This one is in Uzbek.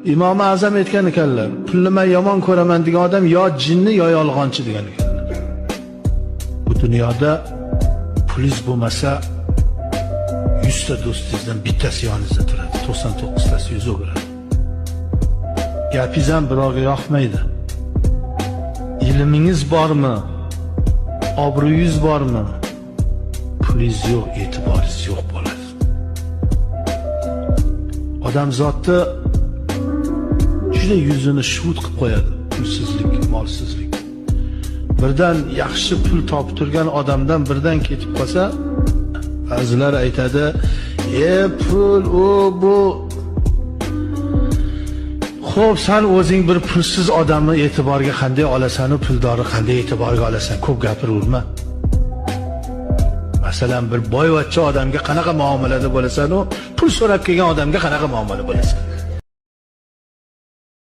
Imom Azam aytgan ekanlar, pulni men yomon ko'raman degan odam yo jinni yo yolg'onchi degan ekanlar. Bu dunyoda pulingiz bo'lmasa 100 ta do'stingizdan bittasi yoningizda turadi, 99 tasi yuz o'giradi. Gapingiz ham birovga yoqmaydi. Ilmingiz bormi? Obro'yingiz bormi? Pulingiz yo'q, e'tiboringiz yo'q bo'ladi. Odam zotni juda yuzini shuvut qilib qo'yadi, pulsizlik, molsizlik. Birdan yaxshi pul topib turgan odamdan birdan ketib qolsa, ba'zilar aytadi, pul u bu. Xo'p, sen o'zing bir pulsiz odamni e'tiborga qanday olasan, u puldorni qanday e'tiborga olasan? Ko'p gapiraverma. Masalan, bir boyvachcha odamga qanaqa muomalada bo'lasan, u pul so'rab kelgan odamga qanaqa muomala bo'lasan?